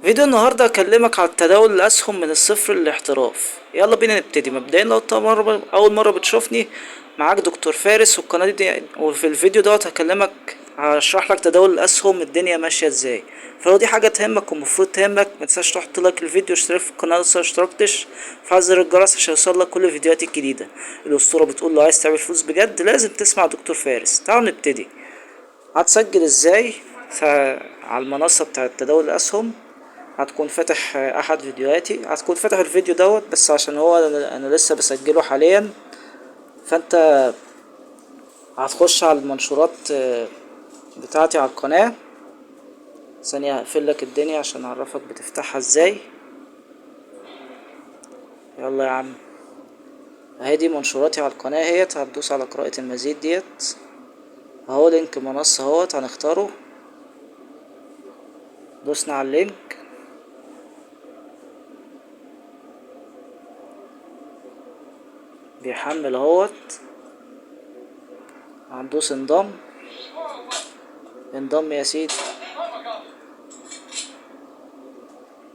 فيديو النهاردة هكلمك على تداول الأسهم من الصفر للاحتراف. يلا بينا نبتدي. مبدئيا لو انت أول مرة بتشوفني، معاك دكتور فارس، والقناة دي وفي الفيديو دوت هشرح لك تداول الأسهم الدنيا ماشية ازاي. فلو دي حاجة تهمك ومفروض تهمك، متنساش تحط لايك الفيديو واشترك في القناة لسه مشتركتش، وفعل زر الجرس عشان يوصلك كل الفيديوهات الجديدة. الأسطورة بتقول لو عايز تعمل فلوس بجد لازم تسمع دكتور فارس. تعالوا نبتدي. هتسجل ازاي؟ على المنصة بتاعة تداول الأسهم هتكون فاتح احد فيديوهاتي، هتكون فاتح الفيديو دوت بس عشان هو انا لسه بسجله حاليا. فانت هتخش على المنشورات بتاعتي على القناة. ثانية هقفل لك الدنيا عشان اعرفك بتفتحها ازاي. يلا يا عم، اهي دي منشوراتي على القناة اهيت. هتدوس على قراءة المزيد ديت اهو، لينك منصة اهوت هنختاره. دوسنا على اللينك، بيحمل اهوت. هندوس انضم. انضم يا سيدي.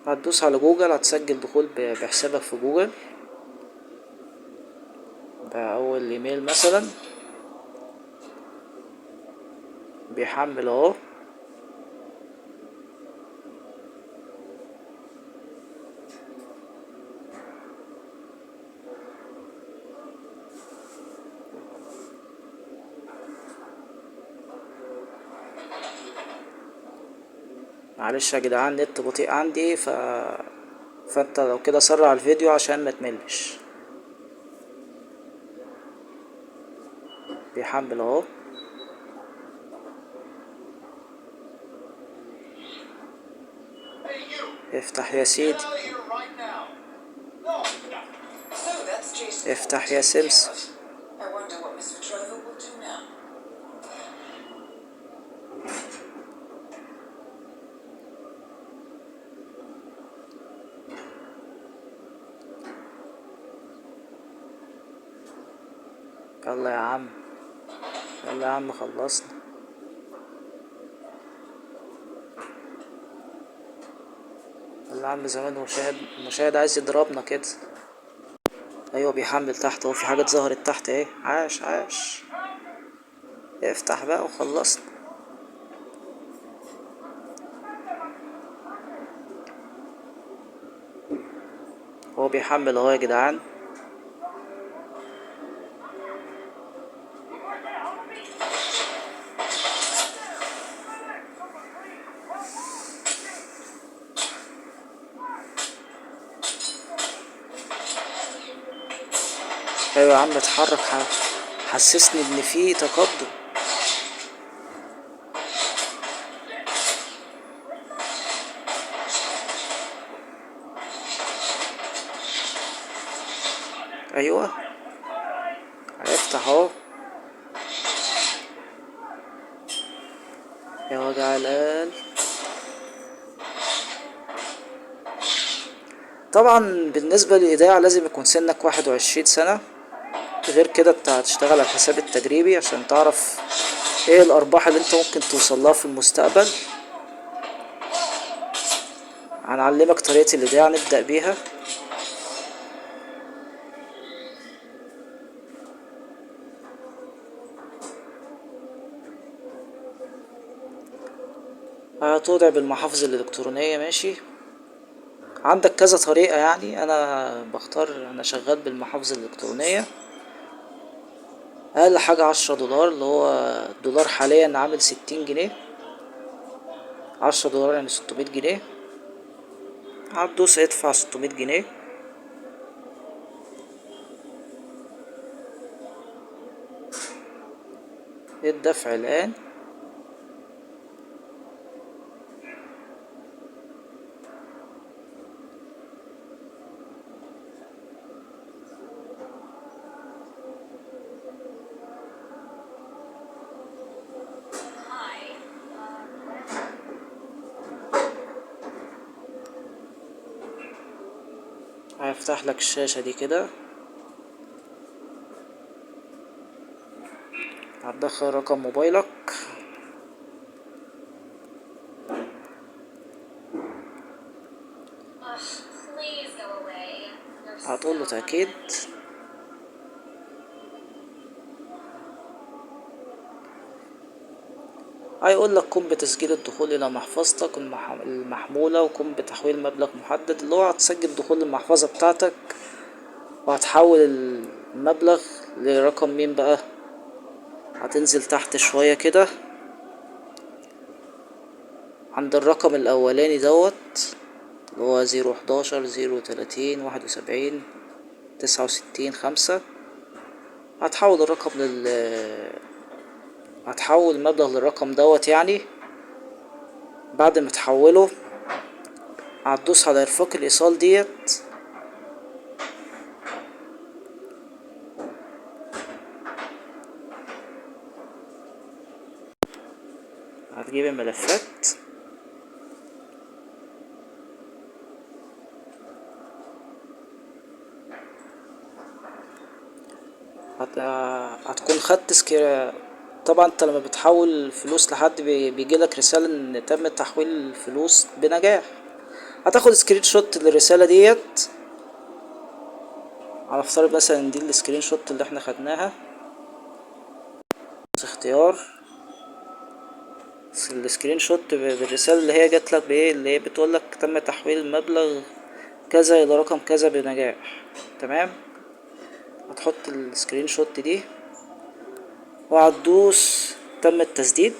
هتدوس على جوجل، هتسجل دخول بحسابك في جوجل بأول ايميل مثلا. بيحمل اهو. معلش يا جدعان، النت بطيء عندي فانت لو كده سرع الفيديو عشان ما تملش. بيحمل اهو. افتح يا سيدي. افتح يا سمس. يلا يا عم، يلا يا عم خلصنا. يلا يا عم، زمان المشاهد عايز يضربنا كده. ايوه بيحمل تحت اهو، في حاجات ظهرت تحت اهي. عاش عاش. افتح بقى وخلصنا. هو بيحمل اهو يا جدعان. ايوه يا عم اتحرك، حسسني ان في تقدم. ايوه هيفتح اهو. يا وجع القلب. طبعا بالنسبة للإيداع لازم يكون سنك 21 سنة. غير كده انت هتشتغل على الحساب التجريبي عشان تعرف ايه الأرباح اللي انت ممكن توصلها في المستقبل. هنعلمك طريقة الإيداع، نبدأ بيها. هتودع بالمحافظ الإلكترونية، ماشي. عندك كذا طريقة يعني، أنا شغال بالمحافظ الإلكترونية. أقل حاجة 10 دولار، اللي هو الدولار حاليا عامل 60 جنيه. 10 دولار يعني 600 جنيه. هتدوس ادفع 600 جنيه. الدفع الآن. هيفتح لك الشاشة دي كده. هتدخل رقم موبايلك. له تأكيد. هيقول لك قم بتسجيل الدخول الى محفظتك المحمولة، وقم بتحويل مبلغ محدد، اللي هو هتسجل دخول المحفظة بتاعتك، وهتحول المبلغ لرقم مين بقى. هتنزل تحت شوية كده عند الرقم الاولاني دوت، اللي هو 011 030 71 69 5. هتحول الرقم هتحول المبلغ للرقم دوت يعني. بعد ما تحوله هتدوس على ارفاق الايصال ديت، هتجيب الملفات، هتكون خدت طبعا انت لما بتحول فلوس لحد بيجيلك رسالة ان تم تحويل الفلوس بنجاح. هتاخد سكرين شوت للرسالة ديت. هنفترض مثلا ان دي السكرين شوت اللي احنا خدناها، اختيار السكرين شوت بالرسالة اللي هي جاتلك بايه، اللي هي بتقولك تم تحويل المبلغ كذا الى رقم كذا بنجاح. تمام. هتحط السكرين شوت دي وهتدوس تم التسديد.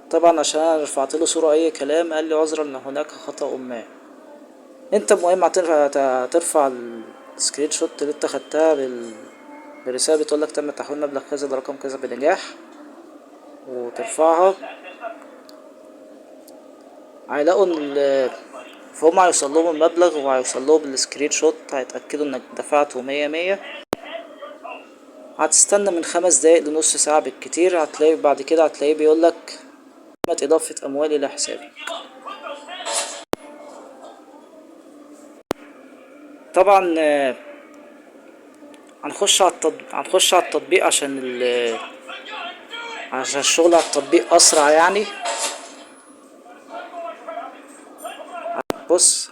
طبعا عشان انا رفعت له صورة اي كلام قال لي عذرا ان هناك خطأ ما. انت المهم هترفع السكرين شوت اللي انت خدتها بالرسالة بتقولك تم تحويل مبلغ كذا لرقم كذا بنجاح، وترفعها. هيلاقوا ان فهم هيوصلهم المبلغ وهيوصلهم السكرين شوت، هيتأكدوا انك دفعته 100. هتستنى من 5 دقايق لنص ساعة بالكتير، هتلاقي بعد كده هتلاقيه بيقولك تمت إضافة أموال إلى حسابك. طبعا هنخش على التطبيق عشان الشغل على التطبيق أسرع يعني. بص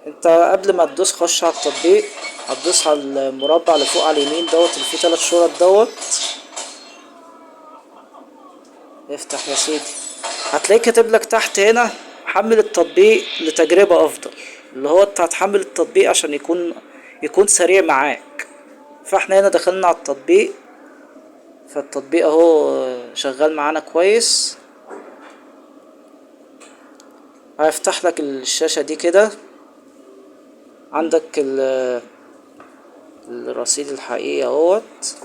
انت قبل ما تدوس خش على التطبيق، هتدوس على المربع اللي فوق على اليمين دوت اللي فيه 3 شرط دوت. افتح يا سيدي، هتلاقيه كاتب لك تحت هنا حمل التطبيق لتجربة افضل، اللي هو انت هتحمل التطبيق عشان يكون سريع معاك. فاحنا هنا دخلنا على التطبيق، فالتطبيق اهو شغال معانا كويس. هيفتح لك الشاشة دي كده، عندك الرصيد الحقيقي اهوت.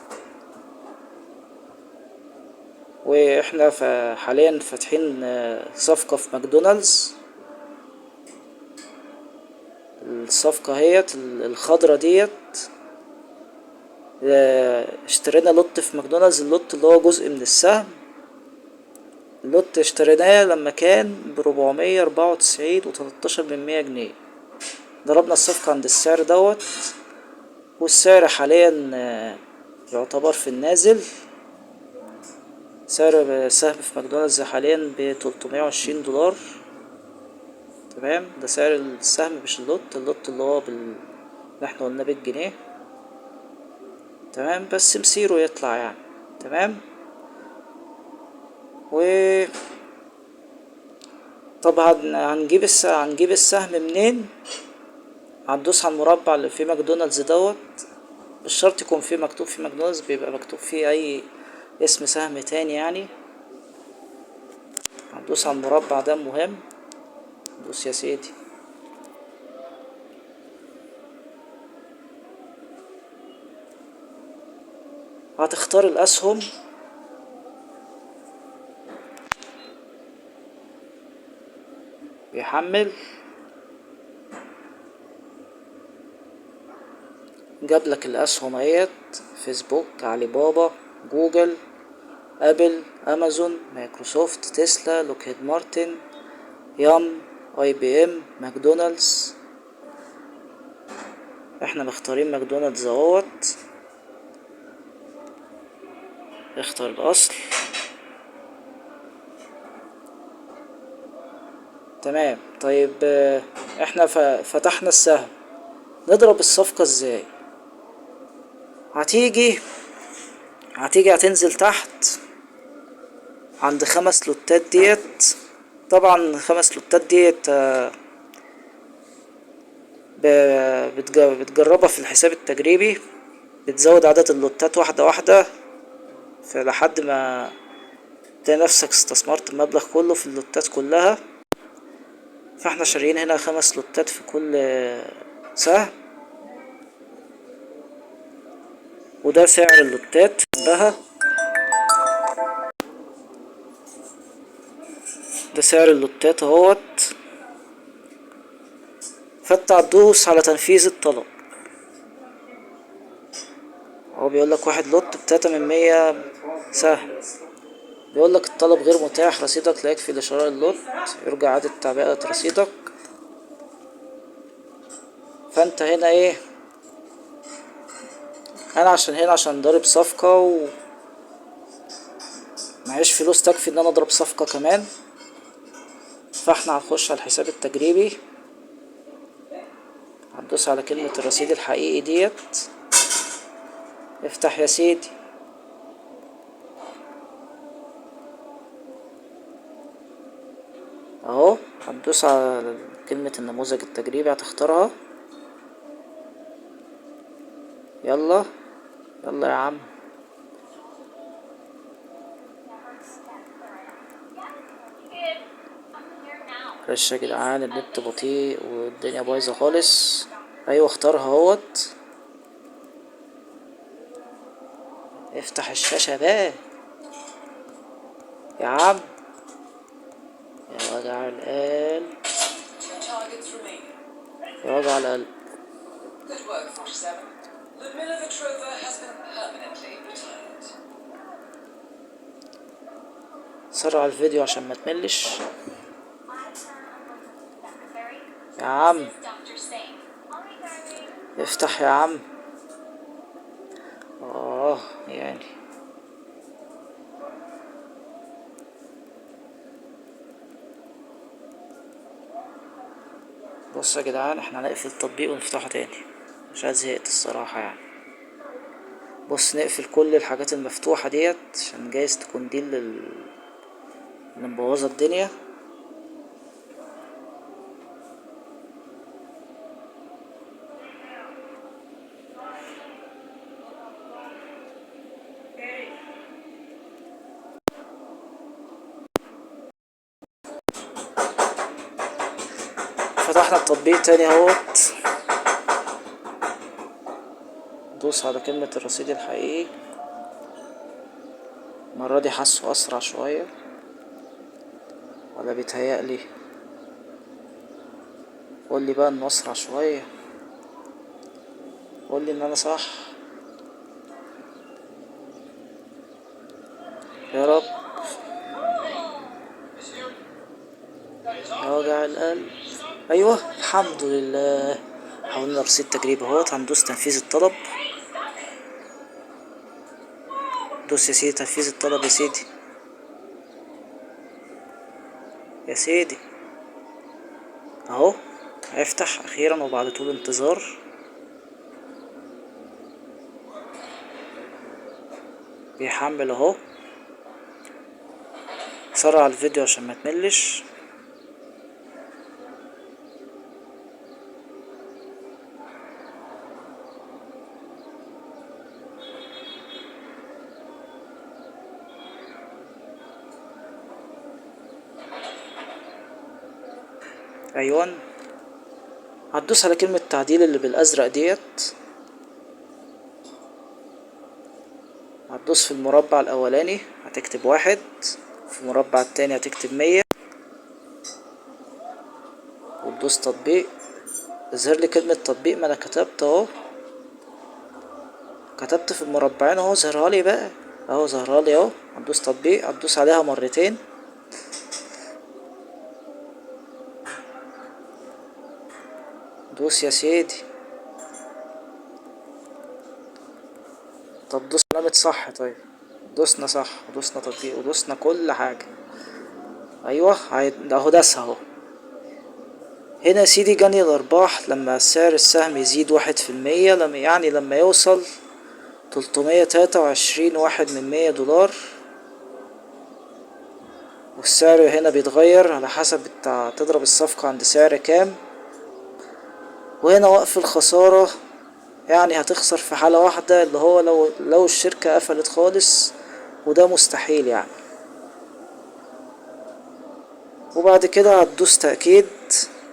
واحنا حاليا فاتحين صفقة في ماكدونالدز. الصفقة هيت الخضرة ديت، اشترينا لوت في ماكدونالدز، اللوت اللي هو جزء من السهم. اللوت اشتريناه لما كان ب494.13 جنيه. ضربنا الصفقة عند السعر دوت، والسعر حاليا يعتبر في النازل. سعر سهم في ماكدونالدز حاليا ب$320. تمام، ده سعر السهم مش اللوت اللي هو اللي احنا قلنا بالجنيه. تمام، بس مسيره يطلع يعني. تمام. و طبعا هنجيب السهم منين؟ هندوس على المربع اللي فيه ماكدونالدز دوت. مش شرط يكون فيه مكتوب فيه ماكدونالدز، بيبقى مكتوب فيه اي اسم سهم تاني يعني. هندوس على المربع ده مهم. دوس يا سيدي. هتختار الاسهم، بيحمل. جابلك الاسهم اهيت: فيسبوك، علي بابا، جوجل، ابل، امازون، مايكروسوفت، تسلا، لوكهيد مارتن، يام، اي بي ام، ماكدونالدز. احنا مختارين ماكدونالدز اهوت، اختار الاصل. تمام. طيب احنا فتحنا السهم، نضرب الصفقة ازاي؟ هتيجي هتنزل تحت عند 5 لوتات ديت. طبعا 5 لوتات ديت بتجربها في الحساب التجريبي، بتزود عدد اللوتات واحدة واحدة لحد ما تلاقي نفسك استثمرت المبلغ كله في اللوتات كلها. فاحنا شاريين هنا 5 لوتات في كل سهم، وده سعر اللوتات بها. ده سعر اللوتات اهوت. فانت هتدوس على تنفيذ الطلب. هو بيقولك 1 لوت ب3 من 100 سهم. بيقولك الطلب غير متاح، رصيدك لا يكفي لشراء اللوت، يرجى إعادة تعبئة رصيدك. فانت هنا ايه، انا عشان ضارب صفقة ومعيش فلوس تكفي ان انا اضرب صفقة كمان، فاحنا هنخش على الحساب التجريبي، هندوس على كلمة الرصيد الحقيقي ديت. افتح يا سيدي اهو، هتدوس على كلمة النموذج التجريبي هتختارها. يلا يلا يا عم. معلش يا جدعان النت بطيء والدنيا بايظة خالص. ايوه اختارها اهوت. افتح الشاشة بقى يا عم، يا وجع القلب، يا وجع القلب. سرع الفيديو عشان ما تملش يا عم. افتح يا عم. يعني بص يا جدعان، احنا هنقفل التطبيق ونفتحه تاني عشان زهقت الصراحة يعني. بص نقفل كل الحاجات المفتوحة ديت عشان جايز تكون دي اللي مبوظة الدنيا. فتحنا التطبيق تاني اهوت. دوس على كلمة الرصيد الحقيقي. المرة دي حاسه أسرع شوية ولا بيتهيألي؟ قولي بقى إنه أسرع شوية، قولي إن أنا صح يا رب. يا وجع القلب. أيوه الحمد لله، حولنا رصيد تجريبي اهوت. هندوس تنفيذ الطلب. دوس يا سيدي تنفيذ الطلب يا سيدي، يا سيدي اهو. هيفتح اخيرا وبعد طول انتظار. بيحمل اهو. سرع الفيديو عشان ما تملش. ايوان، هتدوس على كلمة تعديل اللي بالازرق ديت. هتدوس في المربع الاولاني هتكتب 1، في المربع التاني هتكتب 100، وتدوس تطبيق. يظهر لي كلمة تطبيق، ما انا كتبت اهو، كتبت في المربعين اهو، ظهرها لي بقى اهو، ظهرها لي اهو. هتدوس تطبيق، هتدوس عليها مرتين. دوس يا سيدي. طب دوس علامة صح. طيب دوسنا صح ودوسنا تطبيق ودوسنا كل حاجة. ايوه اهو داسها اهو. هنا يا سيدي جني الارباح لما سعر السهم يزيد 1%، لما يوصل 323.1 $. والسعر هنا بيتغير على حسب تضرب الصفقة عند سعر كام. وهنا وقف الخسارة، يعني هتخسر في حالة واحدة، اللي هو لو الشركة قفلت خالص، وده مستحيل يعني. وبعد كده هتدوس تأكيد.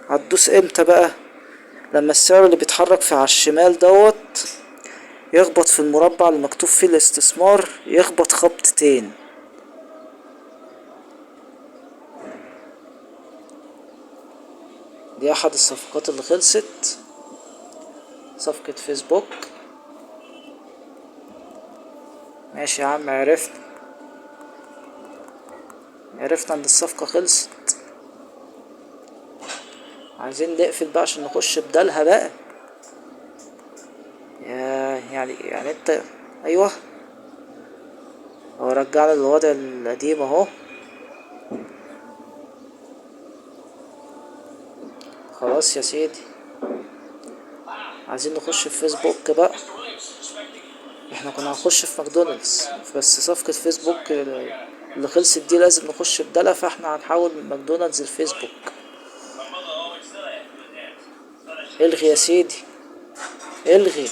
هتدوس امتى بقى؟ لما السعر اللي بيتحرك في على الشمال دوت يخبط في المربع اللي مكتوب فيه الاستثمار، يخبط خبطتين. دي احد الصفقات اللي خلصت، صفقة فيسبوك. ماشي يا عم، عرفنا ان الصفقة خلصت. عايزين نقفل بقى عشان نخش بدالها بقى. يعني انت. ايوه، هو رجعنا للوضع القديم اهو. خلاص يا سيدي، عايزين نخش في فيسبوك بقى. احنا كنا هنخش في ماكدونالدز، بس صفقة فيسبوك اللي خلصت دي لازم نخش بدالها، فاحنا هنحول من ماكدونالدز لفيسبوك. الغي يا سيدي، الغي.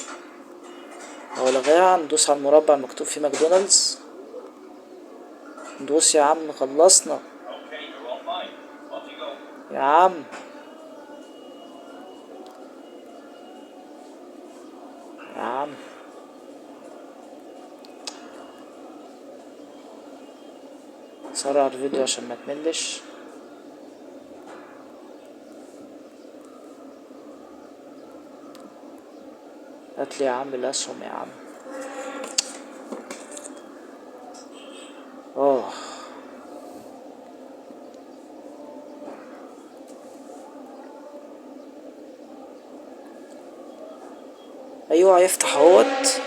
هو لغاها، ندوس على المربع المكتوب فيه ماكدونالدز. ندوس يا عم، خلصنا يا عم. يا عم سرع الفيديو عشان ما تملش. هاتلي يا عم الاسهم يا عم. اه ايوه، هيفتح اهوت.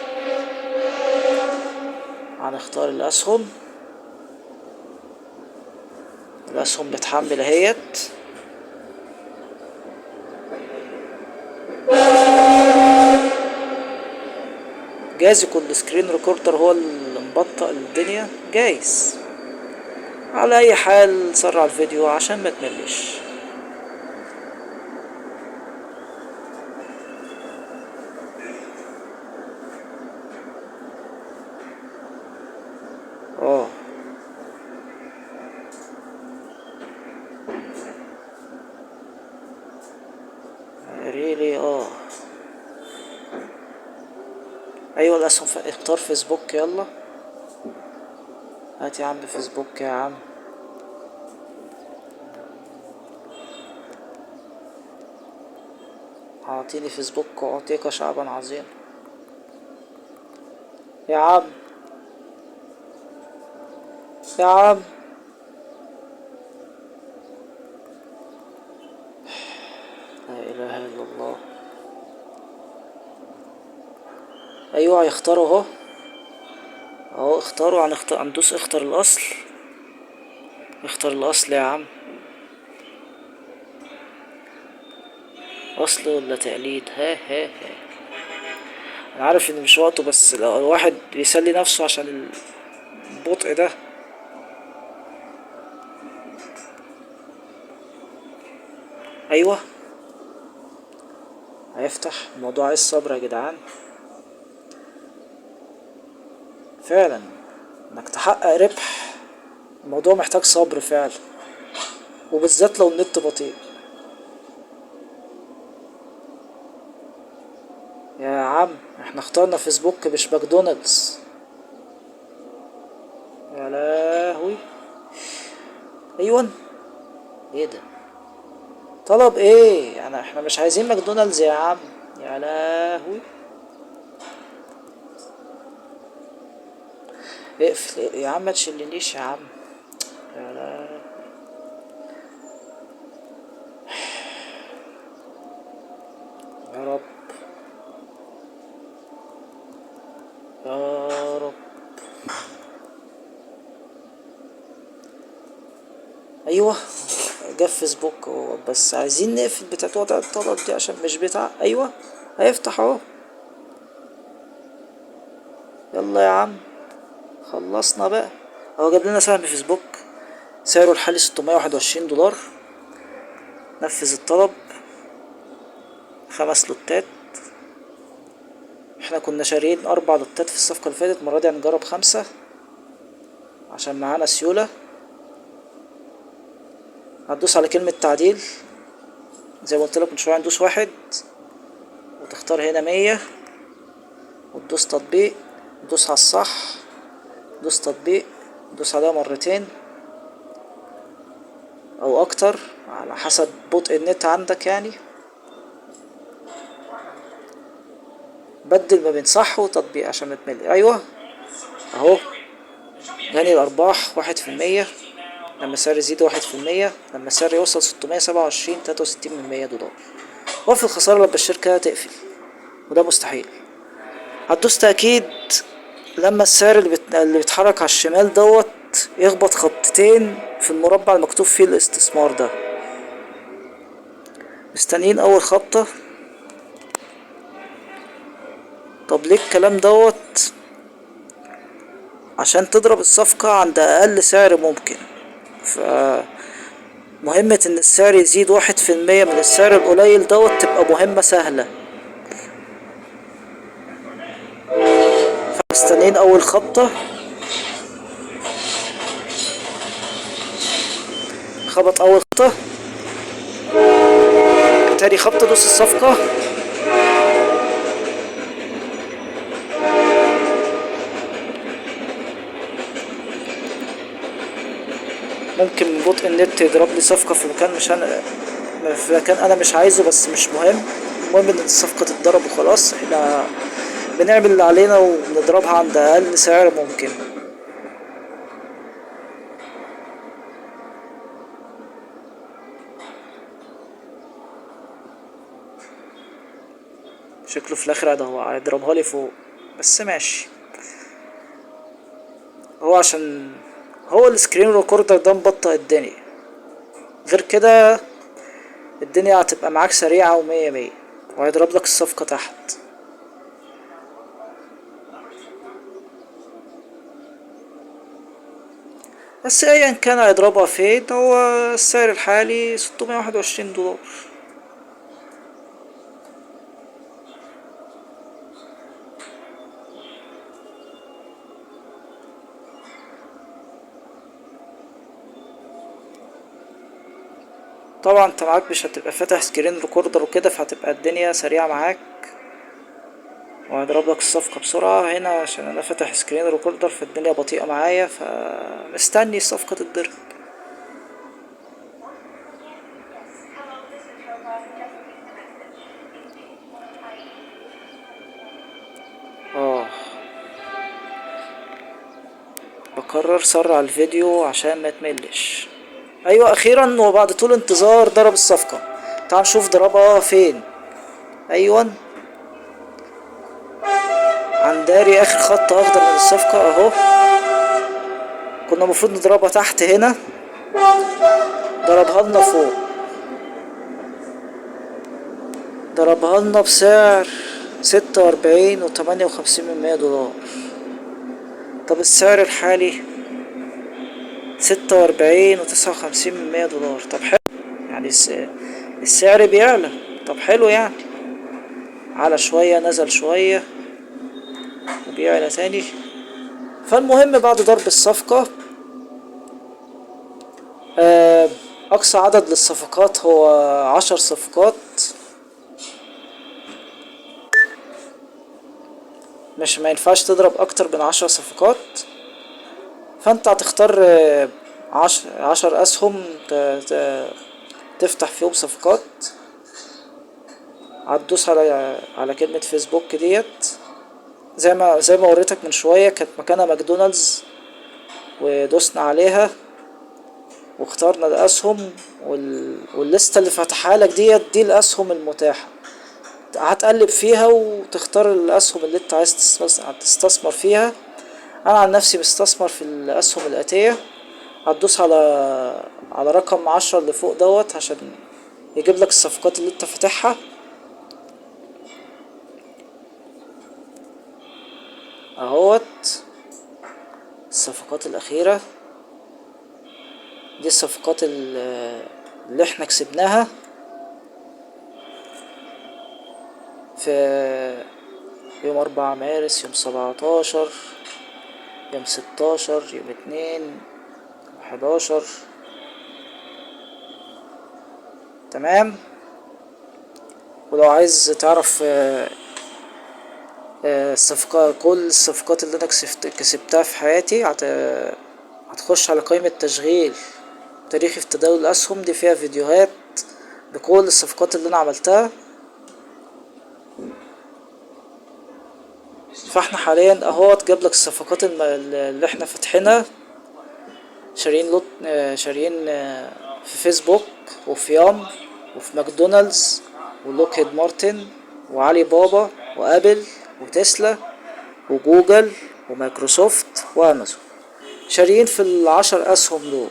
هنختار الاسهم بتحمل اهيت. جايز يكون السكرين ريكوردر هو اللي مبطئ الدنيا، جايز. على اي حال سرع الفيديو عشان ما تملش. اه ريلي ايوه الاسهم اختار فيسبوك، يلا. هات يا عم فيسبوك يا عم. اعطيني فيسبوك واعطيك شعبا عظيم. يا عم، يا عم. لا اله الا الله. ايوه هيختاروا اهو اختاروا. هندوس اختار الاصل. اختار الاصل يا عم. اصل ولا تقليد؟ ها. انا عارف ان مش وقته، بس لو الواحد بيسلي نفسه عشان البطء ده. ايوه هيفتح. الموضوع عايز صبر يا جدعان، فعلا. انك تحقق ربح الموضوع محتاج صبر فعلا، وبالذات لو النت بطيء. يا عم احنا اخترنا فيسبوك مش ماكدونالدز. يا لهوي. ايوه. ايه ده؟ طلب ايه يعني؟ احنا مش عايزين ماكدونالدز يا عم. يا لهوي. اقفل يا عم، ما تشلنيش يا عم. يا لهوي. يا رب. يا ايوه جه في فيسبوك هو، بس عايزين نقفل بتاعت وضع الطلب دي عشان مش بتاع. ايوه هيفتح اهو. يلا يا عم خلصنا بقى. هو جاب لنا سهم فيسبوك سعره الحالي 621 دولار. نفذ الطلب. 5 لوتات. احنا كنا شاريين 4 لوتات في الصفقة اللي فاتت، المرة دي هنجرب 5 عشان معانا سيولة. هتدوس على كلمة تعديل زي ما قلت لك من شوية، هندوس 1 وتختار هنا 100 وتدوس تطبيق، تدوس على الصح، دوس تطبيق، دوس عليها مرتين او اكتر على حسب بطء النت عندك يعني. بدل ما بين صح وتطبيق عشان ما تمل. ايوه اهو غني الارباح 1%. لما السعر يزيد 1%، لما السعر يوصل 627 63% دولار. وفي الخسارة لما الشركة تقفل، وده مستحيل. هتدوس تأكيد لما السعر اللي بيتحرك على الشمال يخبط خبطتين في المربع المكتوب فيه الاستثمار ده. مستنيين اول خبطة. طب ليه الكلام عشان تضرب الصفقة عند اقل سعر ممكن. مهمة ان السعر يزيد 1% من السعر القليل تبقى مهمة سهلة. فمستنيين اول خبطة. خبط اول خبطة. تاني خبطة دوس الصفقة. ممكن من بطء النت يضرب لي صفقة في مكان مش انا، في مكان انا مش عايزه، بس مش مهم. المهم ان الصفقة تتضرب وخلاص. احنا بنعمل اللي علينا وبنضربها عند اقل سعر ممكن. شكله في الاخر هو هيضربها لي فوق، بس ماشي. هو عشان هو السكرين ريكوردر ده مبطئ الدنيا، غير كده الدنيا هتبقى معاك سريعة ومية مية، وهيضرب لك الصفقة تحت. بس ايا كان هيضربها فين، هو السعر الحالي 621 دولار. طبعا انت معاك مش هتبقى فاتح سكرين ريكوردر وكده، فهتبقى الدنيا سريعة معاك وهضرب لك الصفقة بسرعة. هنا عشان انا فاتح سكرين ريكوردر فالدنيا بطيئة معايا، فمستني الصفقة تتضرب. اه بكرر سرع الفيديو عشان ما تملش. ايوه اخيرا وبعد طول انتظار ضرب الصفقة. تعال نشوف ضربها فين. ايوه عنداري اخر خط اخضر من الصفقة اهو. كنا المفروض نضربها تحت هنا، ضربها لنا فوق. ضربها لنا بسعر 46.58 دولار. طب السعر الحالي 46.59 دولار. طب حلو يعني السعر بيعلى. طب حلو يعني، على شوية نزل شوية وبيعلى تاني. فالمهم بعد ضرب الصفقة، أقصى عدد للصفقات هو 10 صفقات. مش ما ينفعش تضرب أكتر من 10 صفقات. فأنت هتختار 10 أسهم تفتح فيهم صفقات. هتدوس على كلمة فيسبوك زي ما وريتك من شوية، كانت مكانها ماكدونالدز ودوسنا عليها واخترنا الاسهم والليسته اللي فاتحها لك دي الاسهم المتاحه. هتقلب فيها وتختار الاسهم اللي انت عايز تستثمر فيها. انا عن نفسي مستثمر في الاسهم الاتيه. هتدوس على على رقم 10 اللي فوق دوت عشان يجيب لك الصفقات اللي انت فاتحها اهوت. الصفقات الاخيرة دي الصفقات اللي احنا كسبناها في يوم 4 مارس، يوم 17، يوم 16، يوم 2، 11. تمام. ولو عايز تعرف كل الصفقات اللي انا كسبتها في حياتي، هتخش على قائمة تشغيل تاريخي في تداول الاسهم. دي فيها فيديوهات بكل الصفقات اللي انا عملتها. فاحنا حاليا اهوت جاب لك الصفقات اللي احنا فاتحينها. شاريين لوت، شاريين في فيسبوك وفي يام وفي ماكدونالدز ولوكهيد مارتن وعلي بابا وابل وتسلا وجوجل ومايكروسوفت وامازون. شاريين في ال10 اسهم دول.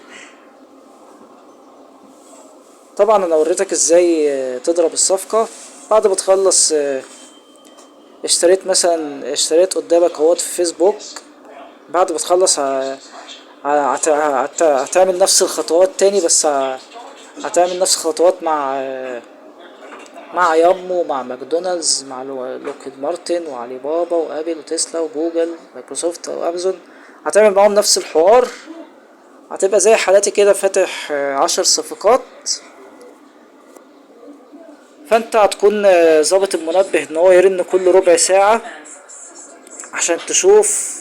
طبعا انا وريتك ازاي تضرب الصفقة بعد ما تخلص. اشتريت قدامك اهوت في فيسبوك. بعد ما تخلص هتعمل نفس الخطوات تاني، بس هتعمل نفس الخطوات مع يامو، مع ماكدونالدز، مع لوكهيد مارتن وعلي بابا وابل وتسلا وجوجل مايكروسوفت وامازون. هتعمل معاهم نفس الحوار. هتبقى زي حالاتي كده فاتح 10 صفقات. فانت هتكون ظابط المنبه ان هو يرن كل ربع ساعة عشان تشوف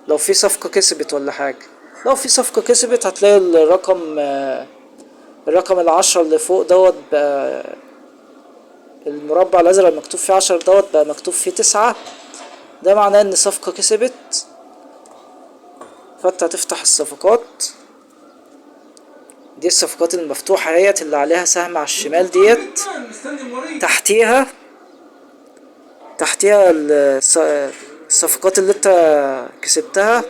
لو في صفقة كسبت ولا حاجة. لو في صفقة كسبت هتلاقي الرقم ال10 اللي فوق دوت بقى، المربع الازرق المكتوب فيه 10 دوت بقى مكتوب فيه 9. ده معناه ان صفقة كسبت. فانت هتفتح الصفقات دي. الصفقات المفتوحة هيت اللي عليها سهم على الشمال ديت. تحتيها الصفقات اللي انت كسبتها.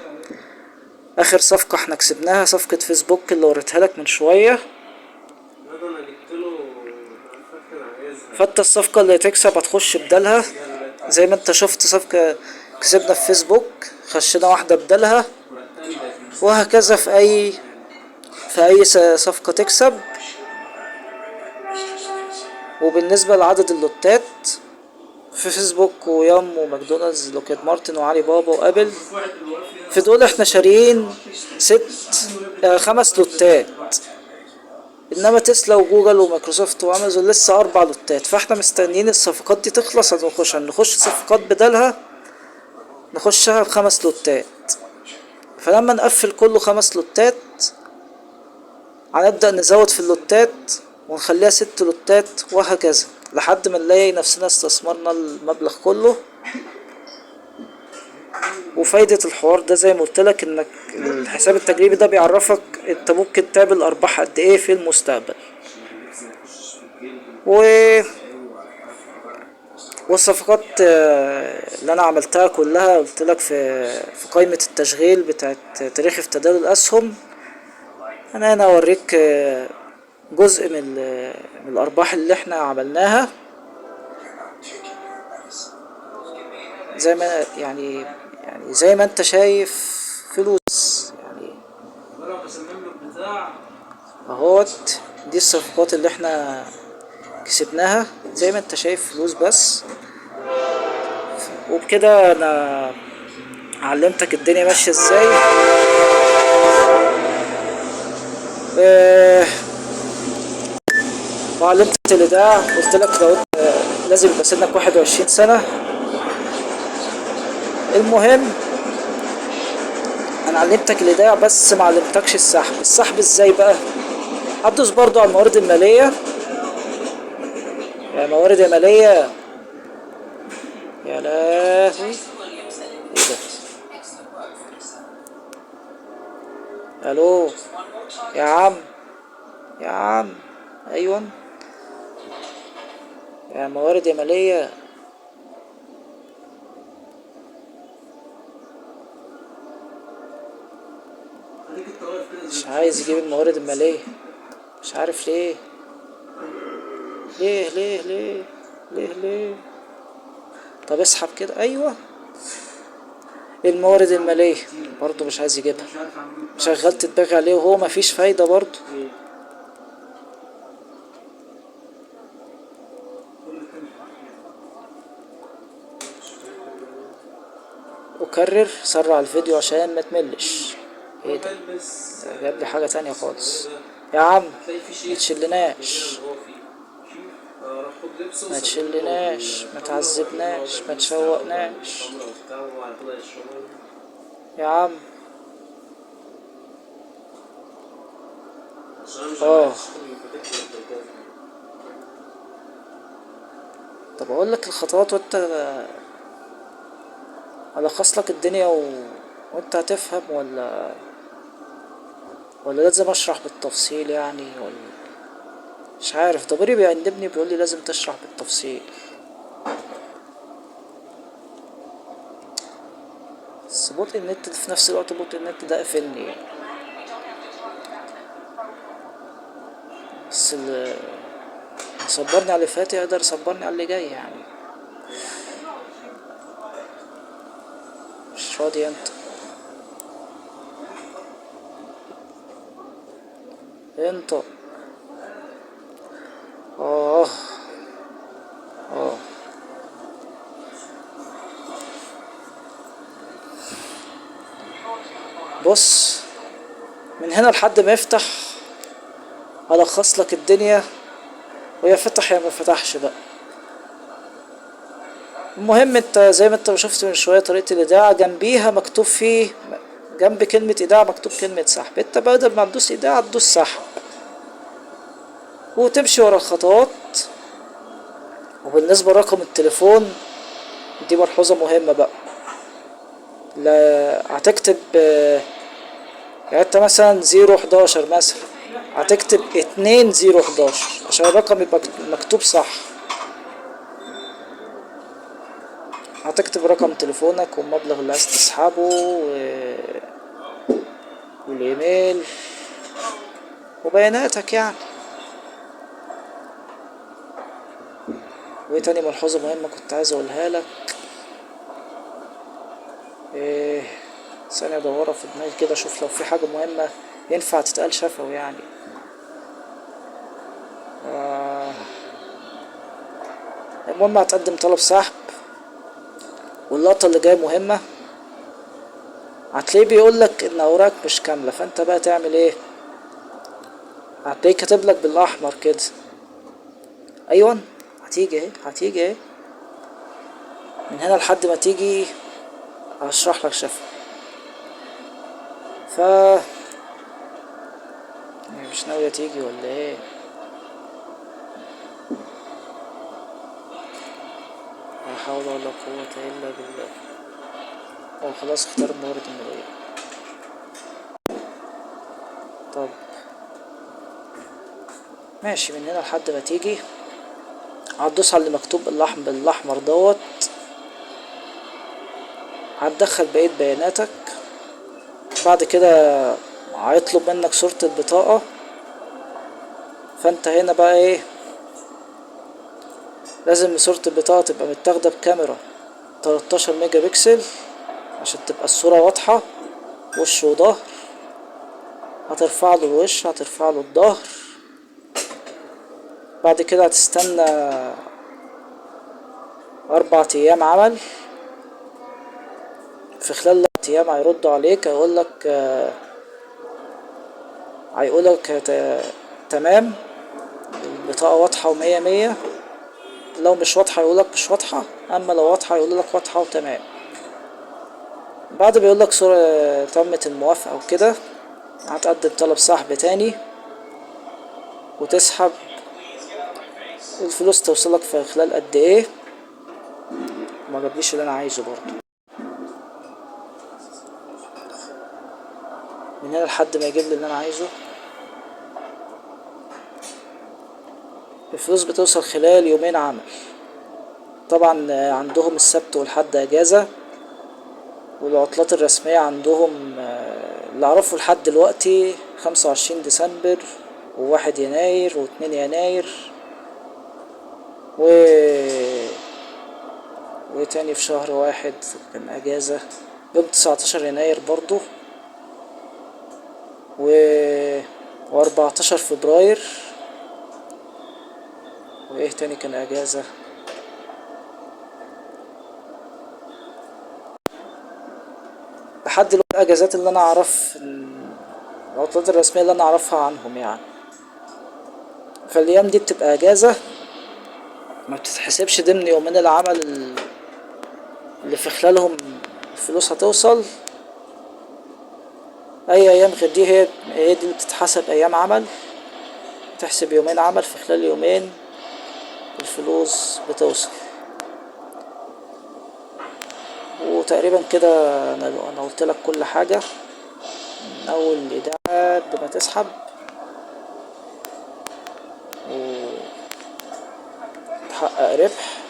اخر صفقة احنا كسبناها صفقة فيسبوك اللي وريتها لك من شوية. فانت الصفقة اللي تكسب هتخش بدالها. زي ما انت شفت صفقة كسبنا في فيسبوك، خشنا واحدة بدالها. وهكذا في اي صفقة تكسب. وبالنسبة لعدد اللوتات في فيسبوك ويام وماكدونالدز لوكيد مارتن وعلي بابا وابل، في دول احنا شاريين 5 لوتات. انما تسلا وجوجل ومايكروسوفت وامازون لسه 4 لوتات. فاحنا مستنيين الصفقات دي تخلص هنخش صفقات بدالها، نخشها ب5 لوتات. فلما نقفل كله 5 لوتات هنبدأ نزود في اللوتات ونخليها 6 لوتات، وهكذا لحد ما نلاقي نفسنا استثمرنا المبلغ كله. وفايدة الحوار ده زي ما قلت لك انك الحساب التجريبي ده بيعرفك انت ممكن تعمل ارباح قد ايه في المستقبل. و والصفقات اللي انا عملتها كلها قلت لك في قائمة التشغيل بتاعت تاريخي في تداول الاسهم. انا هنا اوريك جزء من الارباح اللي احنا عملناها. زي ما زي ما انت شايف فلوس يعني اهوت. دي الصفقات اللي احنا كسبناها زي ما انت شايف فلوس بس. وبكده انا علمتك الدنيا ماشية ازاي. وعلمتك الايداع. قلت لك لو لازم يبقى سنك 21 سنة. المهم انا علمتك الايداع بس ما علمتكش السحب ازاي بقى. هتدوس برضو على الموارد المالية. يا موارد مالية، يا لهوي ايه ده. الو يا عم، يا عم ايوه يا موارد مالية. مش عايز يجيب الموارد المالية. مش عارف ليه. ليه ليه ليه ليه ليه. طب اسحب كده، ايوه. الموارد المالية برضو مش عايز يجيبها. شغلت دماغي عليه وهو مفيش فايدة برضو. اكرر، سرع الفيديو عشان ما تملش. ايه ده؟ ده جاب لي حاجة تانية خالص. يا عم ما تشلناش، ما تشلناش، ما تعذبناش، ما تشوقناش يا عم. اه طب اقول لك الخطوات وانت الخص لك الدنيا وانت هتفهم، ولا لازم اشرح بالتفصيل يعني، ولا مش عارف. ضميري بيأنبني بيقول لي لازم تشرح بالتفصيل. بس بطء النت في نفس الوقت، بطء النت ده قفلني. بس اللي صبرني على اللي فات يقدر يصبرني على اللي جاي يعني. مش راضي انت. انت اه اه بص، من هنا لحد ما يفتح الخص لك الدنيا، ويا فتح يا ما فتحش بقى. المهم انت زي ما انت شفت من شويه طريقه الايداع جنبيها مكتوب فيه، جنب كلمه ايداع مكتوب كلمه سحب. انت بدل ما تدوس ايداع تدوس سحب وتمشي ورا الخطوات. وبالنسبه لرقم التليفون، دي ملحوظه مهمه بقى. لا هتكتب يعني انت مثلا 011 مثلا، هتكتب 2011 عشان الرقم يبقى مكتوب صح. هتكتب رقم تليفونك والمبلغ اللي عايز تسحبه والايميل وبياناتك يعني. وايه تاني ملحوظة مهمة كنت عايز اقولها لك؟ ايه، ثانية ادورها في دماغي كده اشوف لو في حاجة مهمة ينفع تتقال شفوي يعني. آه. المهم هتقدم طلب سحب، واللقطة اللي جاية مهمة. هتلاقيه بيقولك ان اوراقك مش كاملة، فانت بقى تعمل ايه؟ هتلاقيه كاتبلك بالاحمر كده. ايوه هتيجي اهي، هتيجي اهي. من هنا لحد ما تيجي هشرح لك شفوي. ف مش ناوية تيجي ولا ايه؟ لا حول ولا قوة الا بالله. اه خلاص اختار الموارد المالية. طب ماشي، من هنا لحد ما تيجي هتدوس على اللي مكتوب بالاحمر دوت. هتدخل بقية بياناتك. بعد كده هيطلب منك صورة البطاقة. فانت هنا بقى ايه، لازم صورة البطاقة تبقى متاخدة بكاميرا 13 ميجا بكسل عشان تبقى الصورة واضحة، وش وظهر. هترفع له الوش، هترفع له الظهر. بعد كده هتستنى 4 ايام عمل. في خلال 4 ايام هيردوا عليك، هيقولك تمام، البطاقة واضحة ومية مية. لو مش واضحة يقولك مش واضحة، اما لو واضحة يقولك واضحة وتمام. بعد بيقولك صورة تمت الموافقة وكده، هتقدم طلب سحب تاني وتسحب. الفلوس توصلك في خلال قد ايه؟ ما جابليش اللي انا عايزه برضه. من هنا لحد ما يجيب لي اللي انا عايزه. الفلوس بتوصل خلال 2 عمل. طبعا عندهم السبت والحد اجازة، والعطلات الرسمية عندهم اللي اعرفه لحد دلوقتي 25 ديسمبر و1 يناير و2 يناير و وتاني في شهر 1 كان اجازة يوم 19 يناير برضو و14 فبراير وايه تاني كان اجازة. لحد دلوقتي الاجازات اللي انا اعرف، العطلات الرسمية اللي انا اعرفها عنهم يعني. فالايام دي بتبقى اجازة، ما بتتحسبش ضمن يومين العمل اللي في خلالهم الفلوس هتوصل. اي ايام غير دي هي دي اللي بتتحسب ايام عمل، تحسب يومين عمل في خلال يومين الفلوس بتوصل. وتقريبا كده انا قلت لك كل حاجة من اول الايداع قبل ما تسحب وتحقق ربح.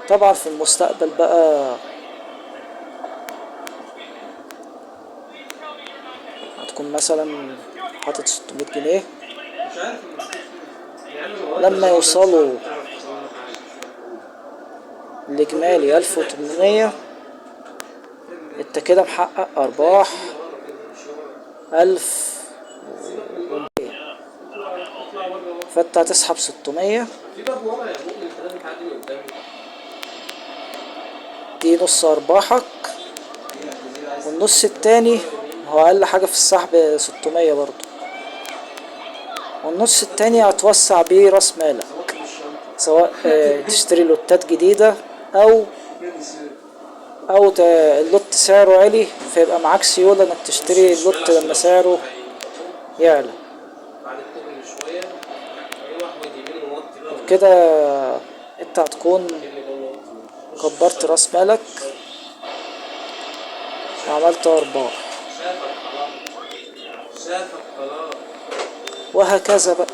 طبعا في المستقبل بقى هتكون مثلا حاطط 600 جنيه، لما يوصلوا الإجمالي 1800 انت كده محقق أرباح 1200. فانت هتسحب 600، دي نص أرباحك، والنص التاني هو أقل حاجة في السحب 600 برضو، والنص التاني هتوسع بيه راس مالك، سواء تشتري لوتات جديدة او اللوت سعره عالي فيبقى معاك سيولة انك تشتري اللوت لما سعره يعلى. وبكده انت هتكون كبرت راس مالك وعملت ارباح، وهكذا بقى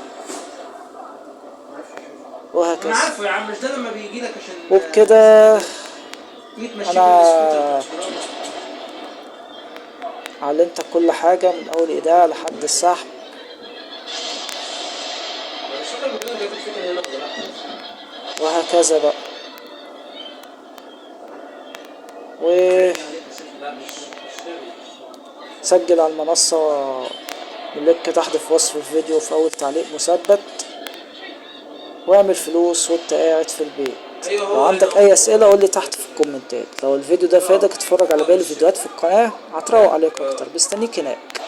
وهكذا. انا عارفه يا عم، مش ده لما بيجي لك عشان وبكده انا علمتك كل حاجة من اول ايداع لحد السحب، وهكذا بقى. وسجل على المنصة اللينك تحت في وصف الفيديو في اول تعليق مثبت، واعمل فلوس وانت قاعد في البيت. لو عندك اي اسئلة قولي تحت في الكومنتات. لو الفيديو ده فادك اتفرج على باقي الفيديوهات في القناة هتروق عليك اكتر. مستنيك هناك.